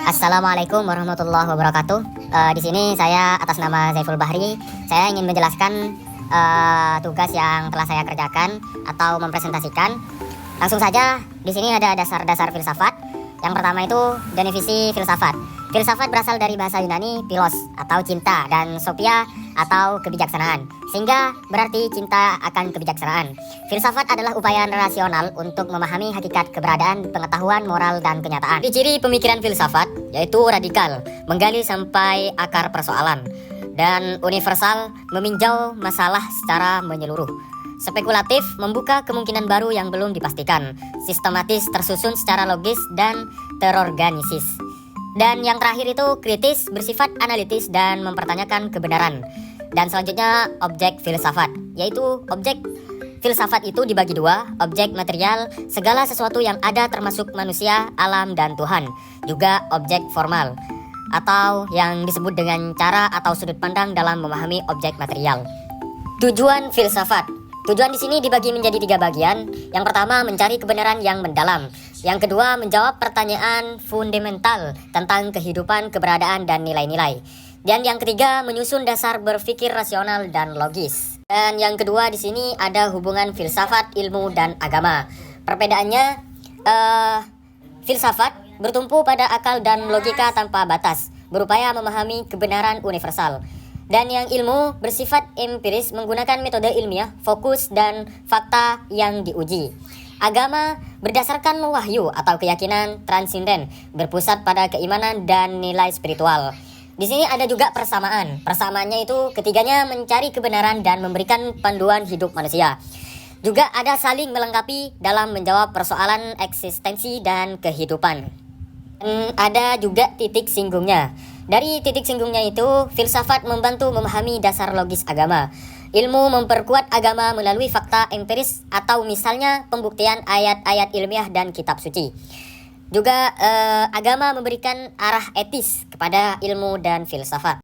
Assalamualaikum warahmatullahi wabarakatuh. Di sini saya atas nama Zaiful Bahri, saya ingin menjelaskan tugas yang telah saya kerjakan atau mempresentasikan. Langsung saja, di sini ada dasar-dasar filsafat. Yang pertama itu definisi filsafat. Filsafat berasal dari bahasa Yunani philos atau cinta dan sophia atau kebijaksanaan, sehingga berarti cinta akan kebijaksanaan. Filsafat adalah upaya rasional untuk memahami hakikat keberadaan, pengetahuan, moral, dan kenyataan. Ciri pemikiran filsafat yaitu radikal, menggali sampai akar persoalan, dan universal, meninjau masalah secara menyeluruh. Spekulatif, membuka kemungkinan baru yang belum dipastikan. Sistematis, tersusun secara logis dan terorganisis. Dan yang terakhir itu kritis, bersifat analitis dan mempertanyakan kebenaran. Dan selanjutnya objek filsafat, yaitu objek filsafat itu dibagi dua, objek material, segala sesuatu yang ada termasuk manusia, alam, dan Tuhan. Juga objek formal, atau yang disebut dengan cara atau sudut pandang dalam memahami objek material. Tujuan filsafat. Tujuan di sini dibagi menjadi 3 bagian. Yang pertama, mencari kebenaran yang mendalam. Yang kedua, menjawab pertanyaan fundamental tentang kehidupan, keberadaan, dan nilai-nilai. Dan yang ketiga, menyusun dasar berpikir rasional dan logis. Dan yang kedua di sini ada hubungan filsafat, ilmu, dan agama. Perbedaannya, filsafat bertumpu pada akal dan logika tanpa batas, berupaya memahami kebenaran universal. Dan yang ilmu bersifat empiris, menggunakan metode ilmiah, fokus, dan fakta yang diuji. Agama berdasarkan wahyu atau keyakinan transinden, berpusat pada keimanan dan nilai spiritual. Di sini ada juga persamaan. Persamaannya itu ketiganya mencari kebenaran dan memberikan panduan hidup manusia. Juga ada saling melengkapi dalam menjawab persoalan eksistensi dan kehidupan. Ada juga titik singgungnya. Dari titik singgungnya itu, filsafat membantu memahami dasar logis agama. Ilmu memperkuat agama melalui fakta empiris atau misalnya pembuktian ayat-ayat ilmiah dan kitab suci. Juga agama memberikan arah etis kepada ilmu dan filsafat.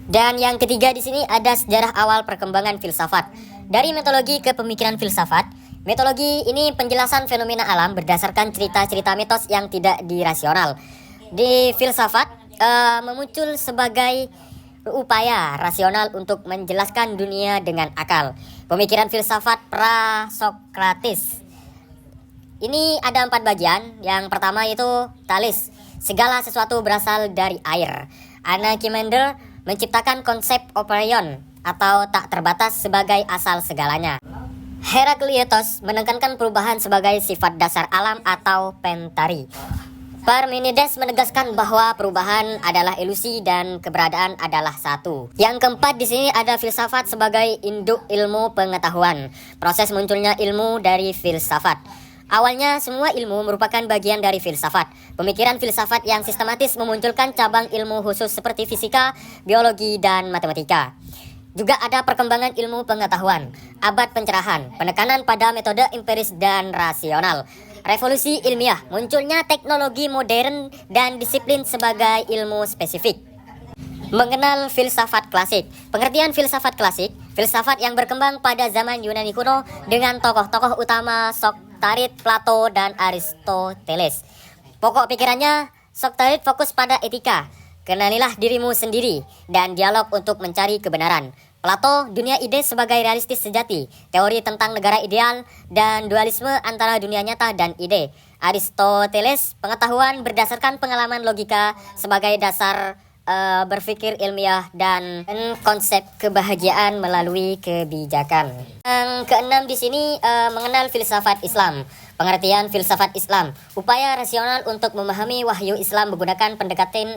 Dan yang ketiga di sini ada sejarah awal perkembangan filsafat. Dari mitologi ke pemikiran filsafat. Mitologi ini penjelasan fenomena alam berdasarkan cerita-cerita mitos yang tidak dirasional. Di filsafat memuncul sebagai upaya rasional untuk menjelaskan dunia dengan akal. Pemikiran filsafat pra-Sokrates. Ini ada 4 bagian. Yang pertama itu Thales, segala sesuatu berasal dari air. Anaximander menciptakan konsep operion atau tak terbatas sebagai asal segalanya. Herakleitos menekankan perubahan sebagai sifat dasar alam atau pentari. Parmenides menegaskan bahwa perubahan adalah ilusi dan keberadaan adalah satu. Yang keempat di sini ada filsafat sebagai induk ilmu pengetahuan. Proses munculnya ilmu dari filsafat. Awalnya semua ilmu merupakan bagian dari filsafat. Pemikiran filsafat yang sistematis memunculkan cabang ilmu khusus seperti fisika, biologi, dan matematika. Juga ada perkembangan ilmu pengetahuan, abad pencerahan, penekanan pada metode empiris dan rasional. Revolusi ilmiah, munculnya teknologi modern dan disiplin sebagai ilmu spesifik. Mengenal filsafat klasik. Pengertian filsafat klasik, filsafat yang berkembang pada zaman Yunani kuno dengan tokoh-tokoh utama Sokrates, Plato, dan Aristoteles. Pokok pikirannya, Sokrates fokus pada etika, kenalilah dirimu sendiri, dan dialog untuk mencari kebenaran. Plato, dunia ide sebagai realistis sejati, teori tentang negara ideal, dan dualisme antara dunia nyata dan ide. Aristoteles, pengetahuan berdasarkan pengalaman logika sebagai dasar berpikir ilmiah, dan konsep kebahagiaan melalui kebijakan. Yang keenam di sini mengenal filsafat Islam. Pengertian filsafat Islam, upaya rasional untuk memahami wahyu Islam menggunakan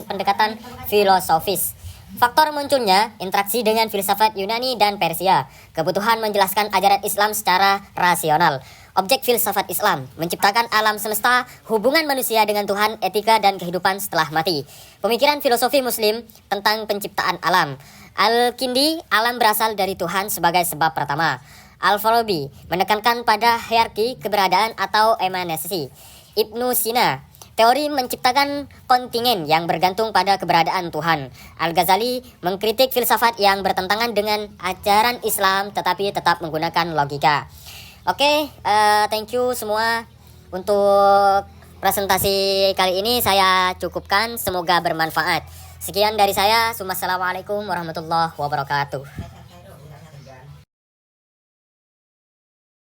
pendekatan filosofis. Faktor munculnya interaksi dengan filsafat Yunani dan Persia. Kebutuhan menjelaskan ajaran Islam secara rasional. Objek filsafat Islam, menciptakan alam semesta, hubungan manusia dengan Tuhan, etika dan kehidupan setelah mati. Pemikiran filosofi Muslim tentang penciptaan alam. Al-Kindi, alam berasal dari Tuhan sebagai sebab pertama. Al-Farabi menekankan pada hierarki keberadaan atau emanasi. Ibnu Sina, teori menciptakan kontingen yang bergantung pada keberadaan Tuhan. Al-Ghazali mengkritik filsafat yang bertentangan dengan ajaran Islam tetapi tetap menggunakan logika. Oke, thank you semua untuk presentasi kali ini saya cukupkan, semoga bermanfaat. Sekian dari saya. Wassalamualaikum warahmatullahi wabarakatuh.